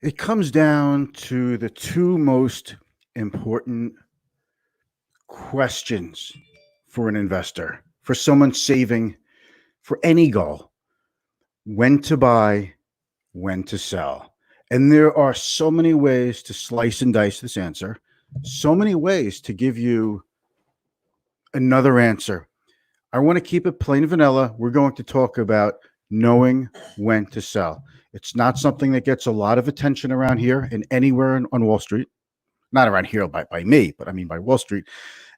It comes down to the two most important questions for an investor, for someone saving for any goal: when to buy, when to sell. And there are so many ways to slice and dice this answer, so many ways to give you another answer. I want to keep it plain vanilla. We're going to talk about knowing when to sell. It's not something that gets a lot of attention around here and anywhere on Wall Street. Not around here by me, but I mean by Wall Street.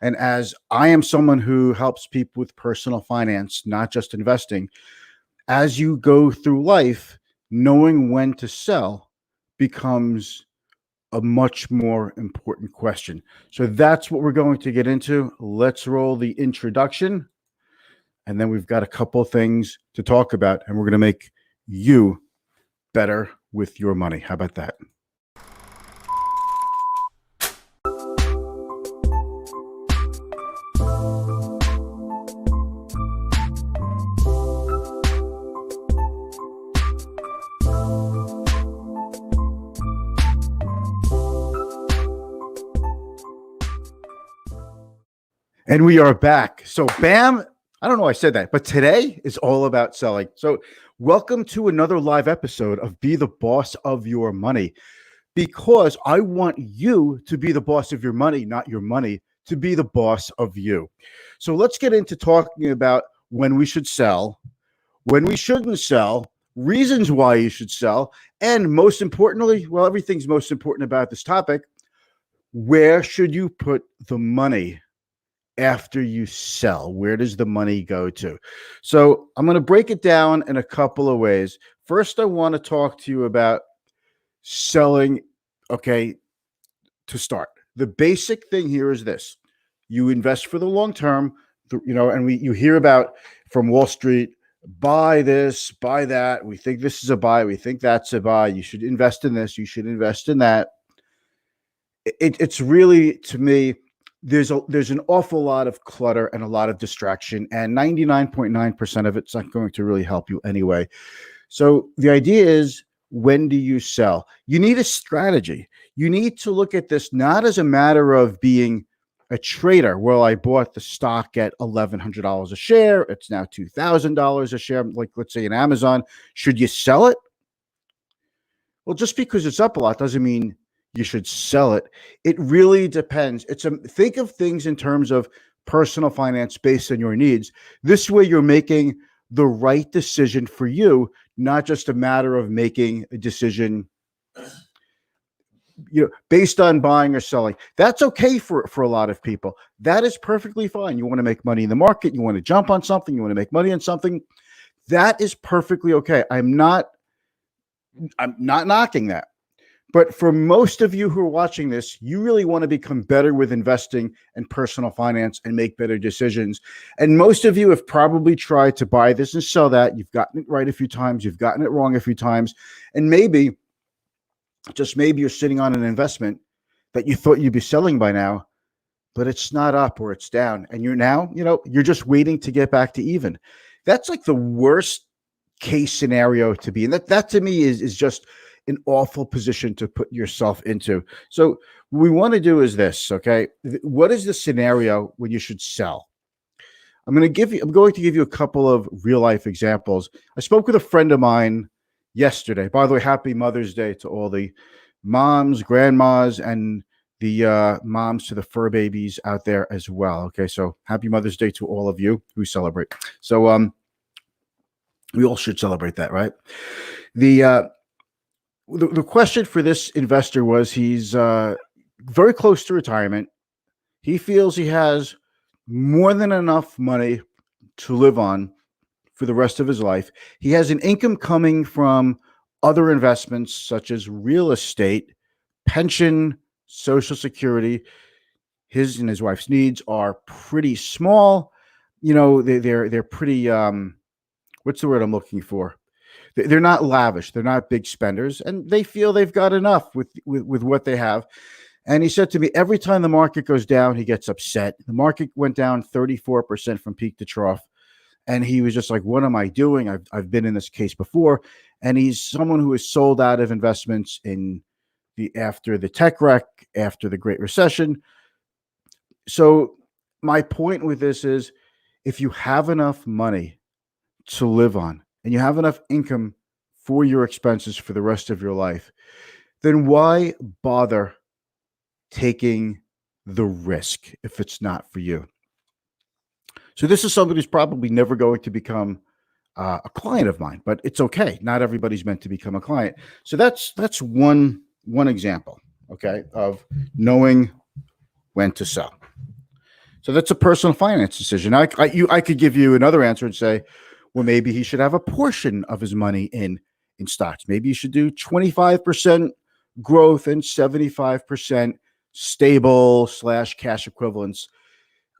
And as I am someone who helps people with personal finance, not just investing, as you go through life, knowing when to sell becomes a much more important question. So that's what we're going to get into. Let's roll the introduction. And then we've got a couple of things to talk about, and we're going to make you better with your money. How about that? And we are back. So, bam, I don't know why I said that, but today is all about selling. So, welcome to another live episode of Be the Boss of Your Money, because I want you to be the boss of your money, not your money to be the boss of you. So, let's get into talking about when we should sell, when we shouldn't sell, reasons why you should sell, and most importantly, well, everything's most important about this topic: where should you put the money after you sell? Where does the money go to? So I'm going to break it down in a couple of ways. First, I want to talk to you about selling. Okay, to start, the basic thing here is this: you invest for the long term, and you hear about from Wall Street, buy this, buy that. We think this is a buy. We think that's a buy. You should invest in this. You should invest in that. It's really, to me, there's an awful lot of clutter and a lot of distraction, and 99.9% of it's not going to really help you anyway. So the idea is, when do you sell? You need a strategy. You need to look at this not as a matter of being a trader. Well, I bought the stock at $1,100 a share. It's now $2,000 a share. Like, let's say in Amazon, should you sell it? Well, just because it's up a lot doesn't mean you should sell it. It really depends. Think of things in terms of personal finance based on your needs. This way you're making the right decision for you, not just a matter of making a decision based on buying or selling. That's okay for a lot of people. That is perfectly fine. You want to make money in the market, you want to jump on something, you want to make money on something. That is perfectly okay. I'm not knocking that. But for most of you who are watching this, you really want to become better with investing and personal finance and make better decisions. And most of you have probably tried to buy this and sell that. You've gotten it right a few times. You've gotten it wrong a few times. And maybe, just maybe, you're sitting on an investment that you thought you'd be selling by now, but it's not up or it's down. And you're now, you're just waiting to get back to even. That's like the worst case scenario to be in. That to me is just an awful position to put yourself into. So what we want to do is this, okay? What is the scenario when you should sell? I'm going to give you a couple of real life examples. I spoke with a friend of mine yesterday. By the way, happy Mother's Day to all the moms, grandmas, and the moms to the fur babies out there as well. Okay, so happy Mother's Day to all of you who celebrate. So we all should celebrate that, right? The question for this investor was, he's very close to retirement. He feels he has more than enough money to live on for the rest of his life. He has an income coming from other investments such as real estate, pension, Social Security. His and his wife's needs are pretty small. They're pretty, what's the word I'm looking for? They're not lavish. They're not big spenders, and they feel they've got enough with what they have. And he said to me, every time the market goes down, he gets upset. The market went down 34% from peak to trough. And he was just like, what am I doing? I've been in this case before. And he's someone who is sold out of investments in after the tech wreck, after the Great Recession. So my point with this is, if you have enough money to live on and you have enough income for your expenses for the rest of your life, then why bother taking the risk if it's not for you? So this is somebody who's probably never going to become a client of mine, but it's okay. Not everybody's meant to become a client. So that's one example, okay, of knowing when to sell. So that's a personal finance decision. I could give you another answer and say, well, maybe he should have a portion of his money in stocks. Maybe you should do 25% growth and 75% stable / cash equivalents.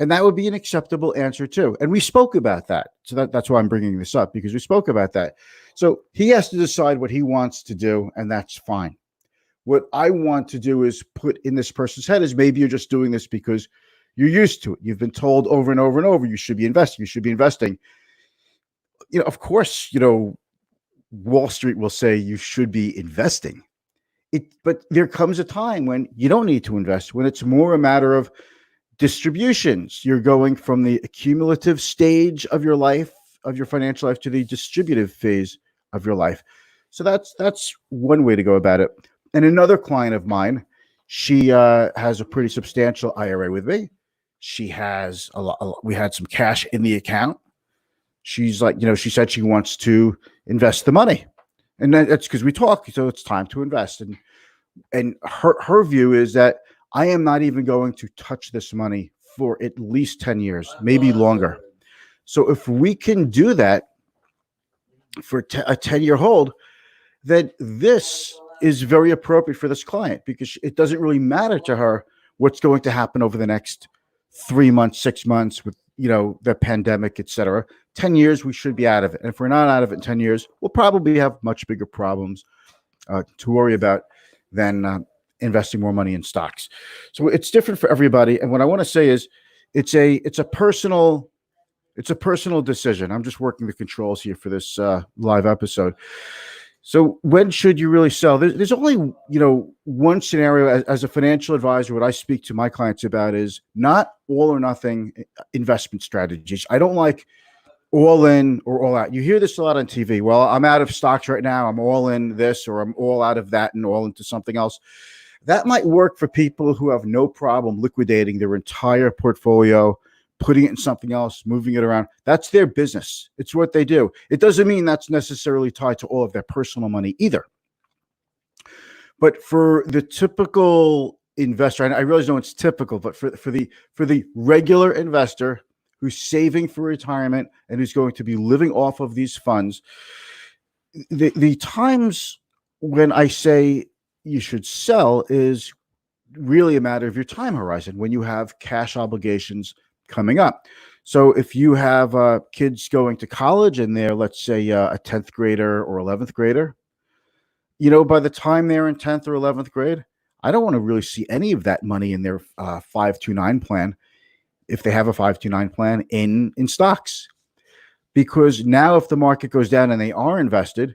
And that would be an acceptable answer too. And we spoke about that. So that's why I'm bringing this up, because we spoke about that. So he has to decide what he wants to do, and that's fine. What I want to do is put in this person's head is, maybe you're just doing this because you're used to it. You've been told over and over and over, you should be investing. You should be investing. Of course, Wall Street will say you should be investing. But there comes a time when you don't need to invest, when it's more a matter of distributions. You're going from the accumulative stage of your life, of your financial life, to the distributive phase of your life. So that's one way to go about it. And another client of mine, she has a pretty substantial IRA with me. She has we had some cash in the account. She's like, she said she wants to invest the money, and that's because we talk. So it's time to invest. And her view is that I am not even going to touch this money for at least 10 years, maybe longer. So if we can do that for a 10-year hold, then this is very appropriate for this client, because it doesn't really matter to her what's going to happen over the next 3 months, 6 months with, the pandemic, et cetera. 10 years, we should be out of it. And if we're not out of it in 10 years, we'll probably have much bigger problems to worry about than investing more money in stocks. So it's different for everybody. And what I want to say is, it's a personal decision. I'm just working the controls here for this live episode. So when should you really sell? There's only, one scenario as a financial advisor. What I speak to my clients about is not all or nothing investment strategies. I don't like all in or all out. You hear this a lot on TV. Well, I'm out of stocks right now. I'm all in this, or I'm all out of that and all into something else. That might work for people who have no problem liquidating their entire portfolio, putting it in something else, moving it around. That's their business. It's what they do. It doesn't mean that's necessarily tied to all of their personal money either. But for the typical investor, and I realize no one's typical, but for the regular investor who's saving for retirement and who's going to be living off of these funds, the times when I say you should sell is really a matter of your time horizon, when you have cash obligations coming up. So if you have kids going to college and they're, let's say, a 10th grader or 11th grader, by the time they're in 10th or 11th grade, I don't want to really see any of that money in their 529 plan, if they have a 529 plan, in stocks. Because now if the market goes down and they are invested,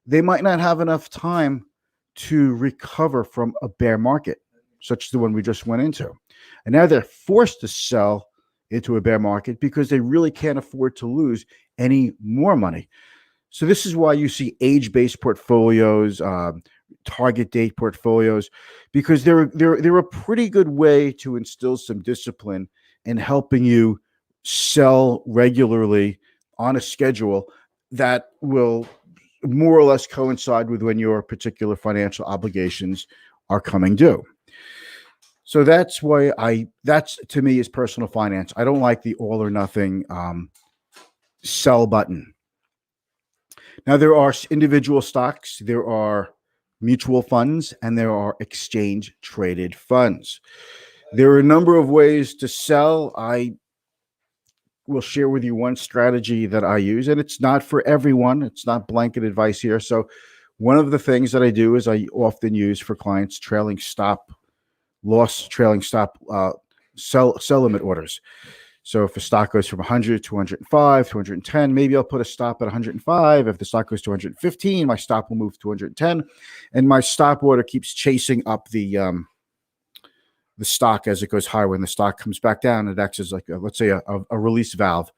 they might not have enough time to recover from a bear market, such as the one we just went into. And now they're forced to sell into a bear market because they really can't afford to lose any more money. So this is why you see age-based portfolios, target date portfolios, because they're a pretty good way to instill some discipline in helping you sell regularly on a schedule that will more or less coincide with when your particular financial obligations are coming due. So that's why that's to me is personal finance. I don't like the all or nothing sell button. Now, there are individual stocks, there are mutual funds, and there are exchange traded funds. There are a number of ways to sell. I will share with you one strategy that I use, and it's not for everyone. It's not blanket advice here. So one of the things that I do is I often use for clients trailing stop loss, trailing stop sell limit orders. So if the stock goes from 100 to 105, 210, maybe I'll put a stop at 105. If the stock goes to 115, my stop will move to 110, and my stop order keeps chasing up the stock as it goes higher. When the stock comes back down, it acts as like let's say a release valve,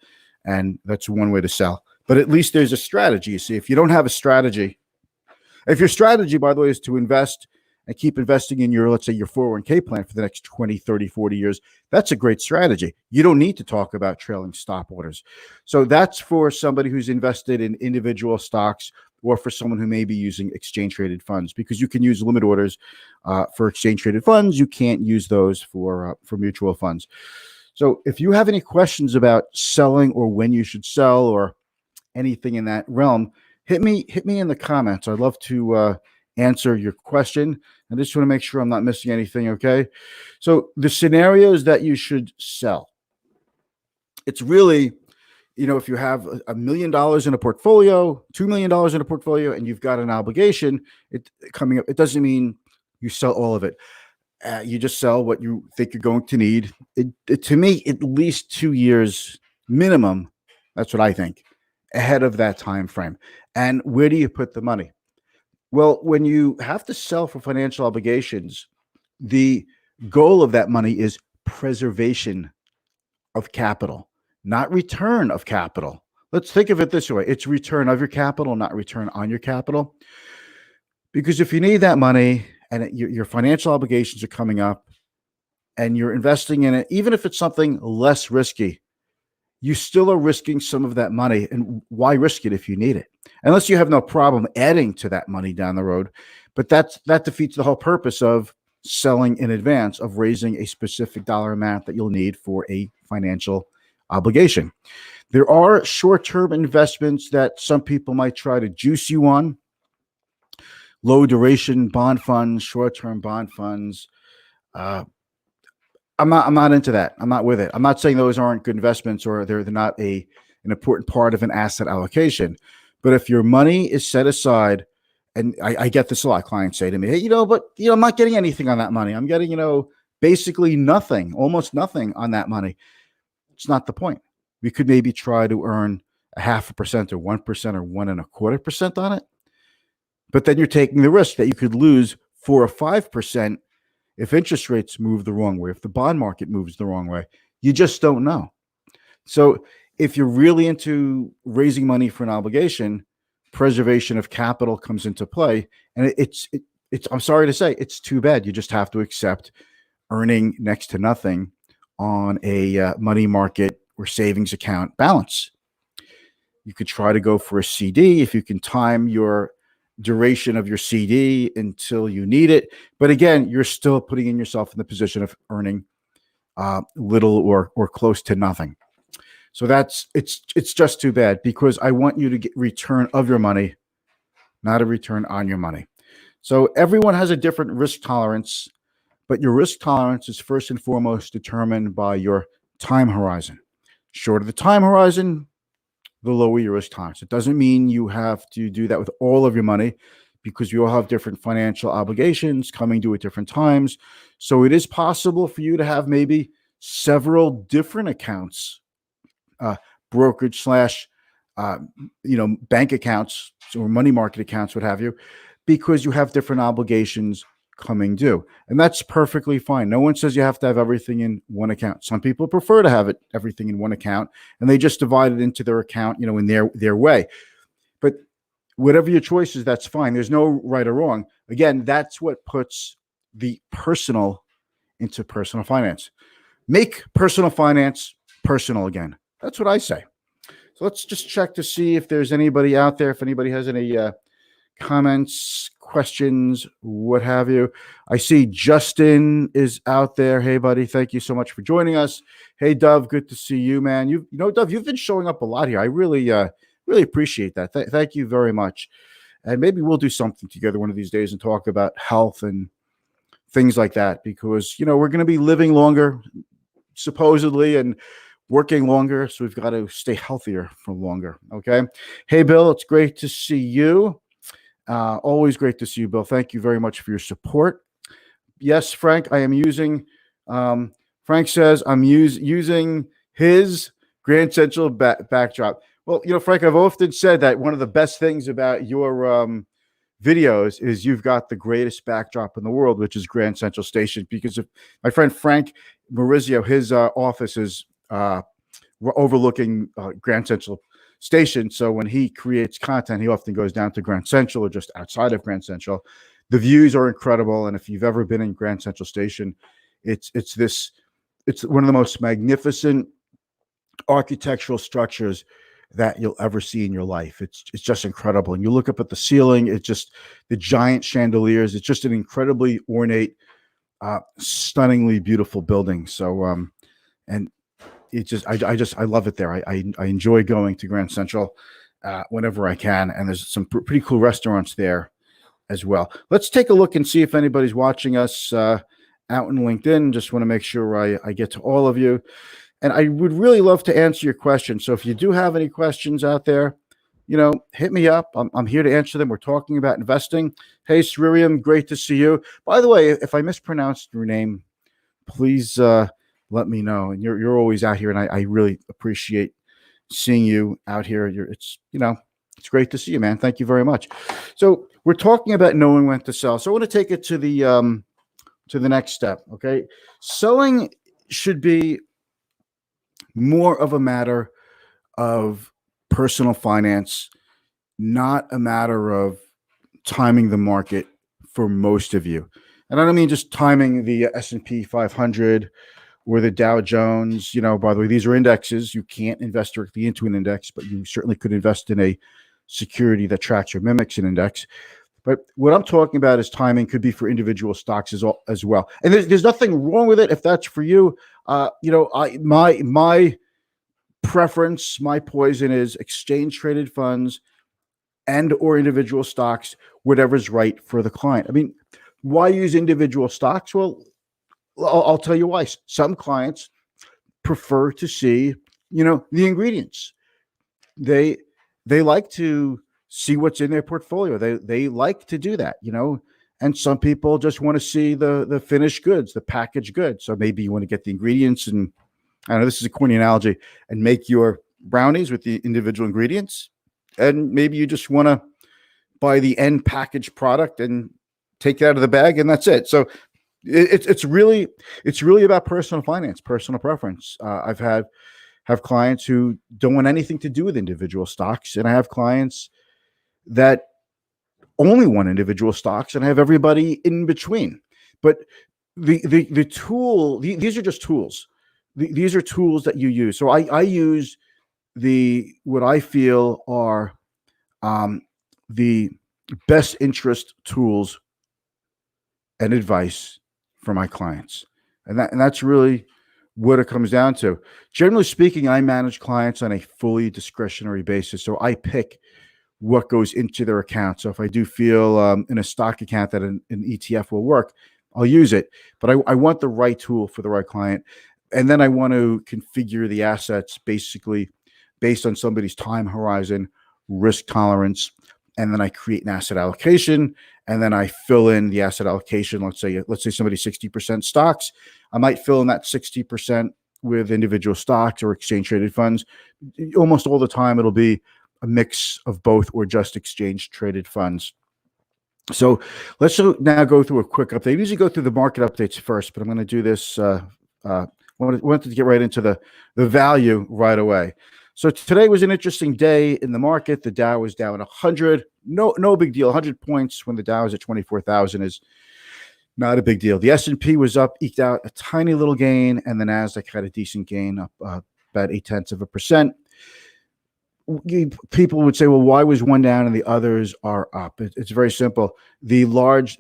and that's one way to sell. But at least there's a strategy. You see, if you don't have a strategy, if your strategy, by the way, is to invest and keep investing in your, let's say, your 401k plan for the next 20, 30, 40 years, that's a great strategy. You don't need to talk about trailing stop orders. So that's for somebody who's invested in individual stocks, or for someone who may be using exchange traded funds, because you can use limit orders for exchange traded funds. You can't use those for mutual funds. So if you have any questions about selling or when you should sell or anything in that realm, hit me in the comments. I'd love to answer your question. I just want to make sure I'm not missing anything. Okay. So the scenarios that you should sell, it's really, if you have $1 million in a portfolio, $2 million in a portfolio, and you've got an obligation coming up, it doesn't mean you sell all of it. You just sell what you think you're going to need. To me, at least 2 years minimum. That's what I think, ahead of that time frame. And where do you put the money? Well, when you have to sell for financial obligations, the goal of that money is preservation of capital, not return of capital. Let's think of it this way. It's return of your capital, not return on your capital. Because if you need that money and your financial obligations are coming up and you're investing in it, even if it's something less risky, you still are risking some of that money. And why risk it if you need it? Unless you have no problem adding to that money down the road. But that defeats the whole purpose of selling in advance, of raising a specific dollar amount that you'll need for a financial obligation. There are short-term investments that some people might try to juice you on. Low duration bond funds, short-term bond funds. I'm not into that. I'm not with it. I'm not saying those aren't good investments or they're not an important part of an asset allocation. But if your money is set aside, and I get this a lot, clients say to me, hey, I'm not getting anything on that money. I'm getting, basically nothing, almost nothing on that money. It's not the point. We could maybe try to earn 0.5% or 1% or 1.25% on it. But then you're taking the risk that you could lose 4 or 5% if interest rates move the wrong way, if the bond market moves the wrong way. You just don't know. So if you're really into raising money for an obligation, preservation of capital comes into play. And it's I'm sorry to say, it's too bad. You just have to accept earning next to nothing on a money market or savings account balance. You could try to go for a CD if you can time your duration of your CD until you need it. But again, you're still putting in yourself in the position of earning little or close to nothing. So it's just too bad, because I want you to get return of your money, not a return on your money. So everyone has a different risk tolerance, but your risk tolerance is first and foremost determined by your time horizon. Shorter the time horizon, the lower your risk tolerance. It doesn't mean you have to do that with all of your money, because we all have different financial obligations coming due at different times. So it is possible for you to have maybe several different accounts, brokerage slash, bank accounts or money market accounts, what have you, because you have different obligations coming due. And that's perfectly fine. No one says you have to have everything in one account. Some people prefer to have everything in one account, and they just divide it into their account, in their way. But whatever your choice is, that's fine. There's no right or wrong. Again, that's what puts the personal into personal finance. Make personal finance personal again. That's what I say. So let's just check to see if there's anybody out there, if anybody has any comments, questions, what have you. I see Justin is out there. Hey, buddy, thank you so much for joining us. Hey, Dove, good to see you, man. Dove, you've been showing up a lot here. I really appreciate that. Thank you very much. And maybe we'll do something together one of these days and talk about health and things like that, because, we're going to be living longer, supposedly, and working longer. So we've got to stay healthier for longer. Okay. Hey, Bill, it's great to see you. Always great to see you, Bill. Thank you very much for your support. Yes, Frank, I am using, Frank says I'm using his Grand Central backdrop. Well, Frank, I've often said that one of the best things about your videos is you've got the greatest backdrop in the world, which is Grand Central Station. Because of my friend Frank Maurizio, his office is overlooking Grand Central Station. So when he creates content, he often goes down to Grand Central or just outside of Grand Central. The views are incredible, and if you've ever been in Grand Central Station, it's one of the most magnificent architectural structures that you'll ever see in your life. It's just incredible. And you look up at the ceiling, it's just the giant chandeliers. It's just an incredibly ornate, stunningly beautiful building. So, and it just, I love it there. I enjoy going to Grand Central whenever I can. And there's some pretty cool restaurants there as well. Let's take a look and see if anybody's watching us out in LinkedIn. Just want to make sure I get to all of you. And I would really love to answer your questions. So if you do have any questions out there, hit me up. I'm here to answer them. We're talking about investing. Hey, Sririam, great to see you. By the way, if I mispronounced your name, please let me know. And you're always out here, and I really appreciate seeing you out here. It's great to see you, man. Thank you very much. So we're talking about knowing when to sell. So I want to take it to the next step. Okay, selling should be more of a matter of personal finance, not a matter of timing the market for most of you. And I don't mean just timing the S&P 500 or the Dow Jones. By the way, these are indexes. You can't invest directly into an index, but you certainly could invest in a security that tracks or mimics an index. But what I'm talking about is timing could be for individual stocks as well. And there's nothing wrong with it if that's for you. My preference, my poison is exchange traded funds and or individual stocks, whatever's right for the client. I mean, why use individual stocks? Well, I'll tell you why. Some clients prefer to see, the ingredients. They like to see what's in their portfolio. They like to do that, and some people just want to see the finished goods, the packaged goods. So maybe you want to get the ingredients, and I know this is a corny analogy, and make your brownies with the individual ingredients. And maybe you just want to buy the end packaged product and take it out of the bag, and that's it. So it's really about personal finance, personal preference. I've have clients who don't want anything to do with individual stocks, and I have clients that only want individual stocks, and I have everybody in between. But the tool, these are just tools. These are tools that you use. So I use what I feel are the best interest tools and advice for my clients, and that's really what it comes down to. Generally speaking, I manage clients on a fully discretionary basis. So I pick what goes into their account. So if I do feel in a stock account that an ETF will work, I'll use it. But I want the right tool for the right client. And then I want to configure the assets basically based on somebody's time horizon, risk tolerance. And then I create an asset allocation, and then I fill in the asset allocation. Let's say somebody's 60% stocks. I might fill in that 60% with individual stocks or exchange traded funds. Almost all the time, it'll be a mix of both or just exchange traded funds. So let's now go through a quick update. I usually go through the market updates first, but I'm going to do this. Wanted to get right into the value right away. So today was an interesting day in the market. The Dow was down 100. No big deal. 100 points when the Dow is at 24,000 is not a big deal. The S&P was up, eked out a tiny little gain, and the Nasdaq had a decent gain, up about 0.8%. People would say, well, why was one down and the others are up? It's very simple. The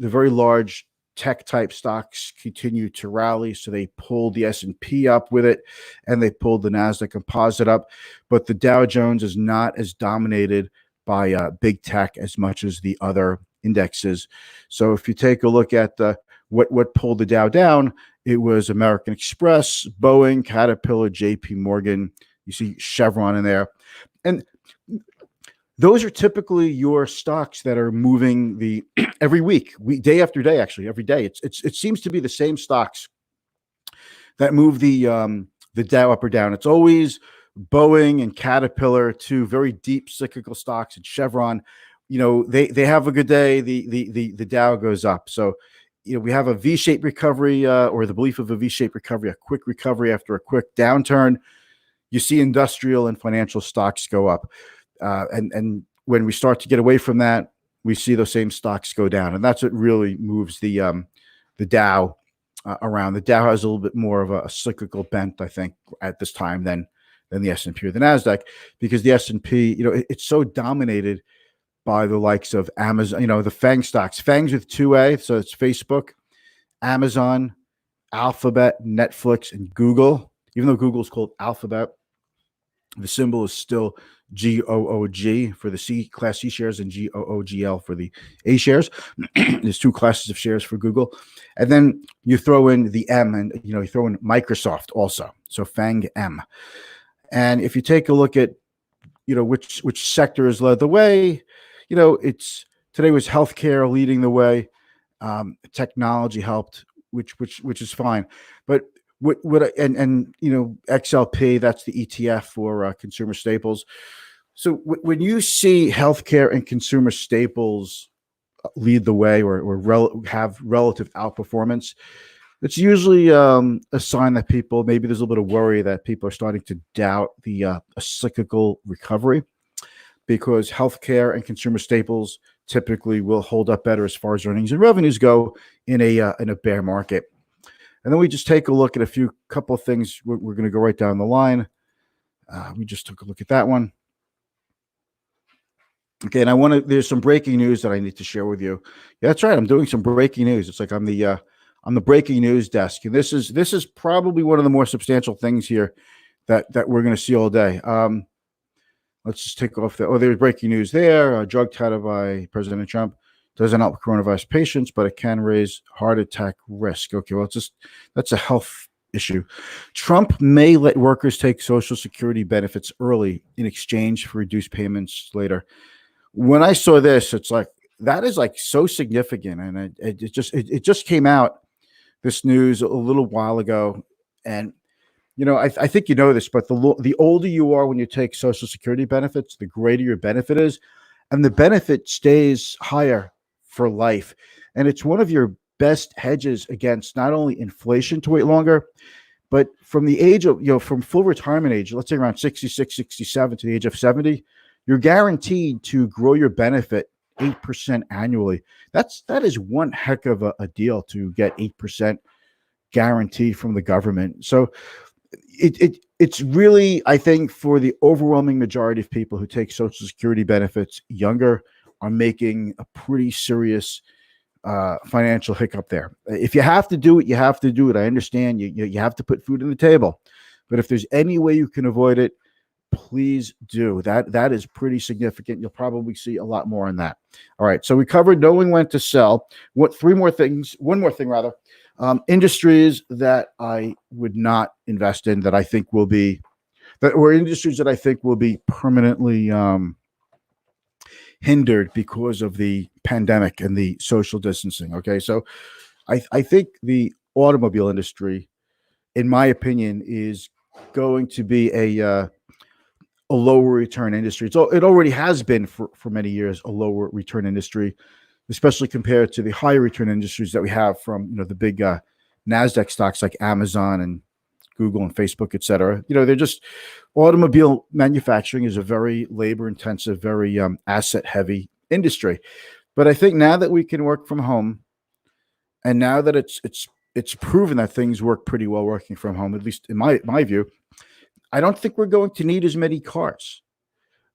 very large tech type stocks continue to rally, so they pulled the S&P up with it, and they pulled the Nasdaq Composite up. But the Dow Jones is not as dominated by big tech as much as the other indexes. So if you take a look at what pulled the Dow down, it was American Express, Boeing, Caterpillar, JP Morgan. You see Chevron in there. And those are typically your stocks that are moving every week, day after day, actually every day. It seems to be the same stocks that move the the Dow up or down. It's always Boeing and Caterpillar, two very deep cyclical stocks, and Chevron. They have a good day, the Dow goes up. So we have a V-shaped recovery, or the belief of a V-shaped recovery, a quick recovery after a quick downturn. You see industrial and financial stocks go up, and when we start to get away from that, we see those same stocks go down, and that's what really moves the Dow around. The Dow has a little bit more of a cyclical bent, I think, at this time than the S&P or the Nasdaq, because the S&P, it's so dominated by the likes of Amazon, the FANG stocks, FANGs with 2A. So it's Facebook, Amazon, Alphabet, Netflix, and Google. Even though Google's called Alphabet, the symbol is still GOOG for the Class C shares and GOOGL for the A shares. There's two classes of shares for Google. And then you throw in the M, and you throw in Microsoft also. So FANG M. And if you take a look at which sector has led the way, today was healthcare leading the way. Technology helped, which is fine. But XLP, that's the ETF for consumer staples. So when you see healthcare and consumer staples lead the way or have relative outperformance, it's usually a sign that maybe there's a little bit of worry that people are starting to doubt a cyclical recovery, because healthcare and consumer staples typically will hold up better as far as earnings and revenues go in a bear market. And then we just take a look at a couple of things. We're going to go right down the line. We just took a look at that one. Okay, and there's some breaking news that I need to share with you. Yeah, that's right. I'm doing some breaking news. It's like I'm the breaking news desk. And this is probably one of the more substantial things here that we're going to see all day. Let's just take off there's breaking news there. A drug touted by President Trump doesn't help coronavirus patients, but it can raise heart attack risk. Okay, well, that's a health issue. Trump may let workers take Social Security benefits early in exchange for reduced payments later. When I saw this, it's like, that is like so significant. And it just came out, this news, a little while ago. And I think you know this, but the older you are when you take Social Security benefits, the greater your benefit is, and the benefit stays higher for life. And it's one of your best hedges against not only inflation to wait longer, but from the age of, from full retirement age, let's say around 66, 67 to the age of 70, you're guaranteed to grow your benefit 8% annually. That is one heck of a deal to get 8% guarantee from the government. So it's really, I think, for the overwhelming majority of people who take Social Security benefits younger, are making a pretty serious financial hiccup there. If you have to do it, you have to do it. I understand you have to put food on the table, but if there's any way you can avoid it, please do. That is pretty significant. You'll probably see a lot more on that. All right, so we covered knowing when to sell. One more thing. Industries that I would not invest in, that I think will be, industries that I think will be permanently hindered because of the pandemic and the social distancing. Okay, so I think the automobile industry, in my opinion, is going to be a lower return industry. So it already has been for many years a lower return industry, especially compared to the higher return industries that we have from the big NASDAQ stocks like Amazon and Google and Facebook, et cetera. They're just, automobile manufacturing is a very labor intensive, very asset heavy industry. But I think now that we can work from home, and now that it's proven that things work pretty well working from home, at least in my view, I don't think we're going to need as many cars.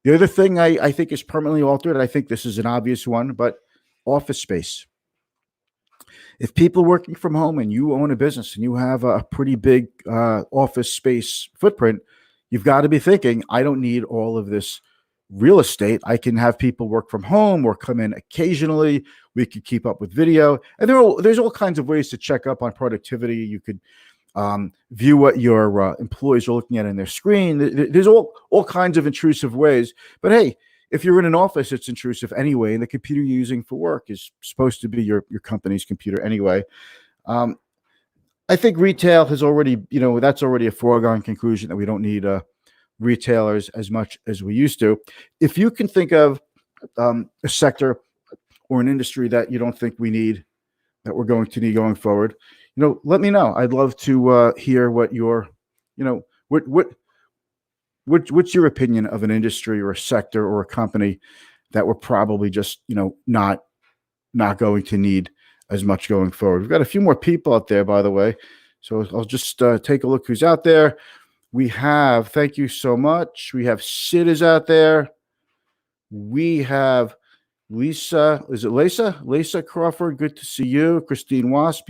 The other thing I think is permanently altered, I think this is an obvious one, but office space. If people are working from home and you own a business and you have a pretty big office space footprint, you've got to be thinking, I don't need all of this real estate. I can have people work from home or come in occasionally. We could keep up with video. And there's all kinds of ways to check up on productivity. You could view what your employees are looking at on their screen. There's all kinds of intrusive ways. But hey, if you're in an office, it's intrusive anyway, and the computer you're using for work is supposed to be your company's computer anyway. I think retail has already, that's already a foregone conclusion that we don't need retailers as much as we used to. If you can think of a sector or an industry that you don't think we need, that we're going to need going forward, let me know. I'd love to hear what your, what's your opinion of an industry or a sector or a company that we're probably just, not going to need as much going forward. We've got a few more people out there, by the way. So I'll just take a look who's out there. We have, thank you so much. We have Sid is out there. We have Lisa. Is it Lisa? Lisa Crawford. Good to see you. Christine Wasp.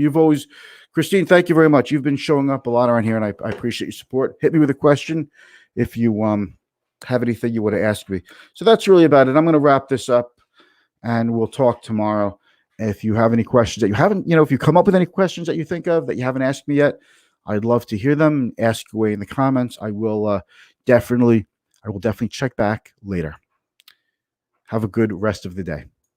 Christine, thank you very much. You've been showing up a lot around here, and I appreciate your support. Hit me with a question if you have anything you want to ask me. So that's really about it. I'm going to wrap this up, and we'll talk tomorrow. If you have any questions that you haven't, if you come up with any questions that you think of that you haven't asked me yet, I'd love to hear them. Ask away in the comments. I will definitely check back later. Have a good rest of the day.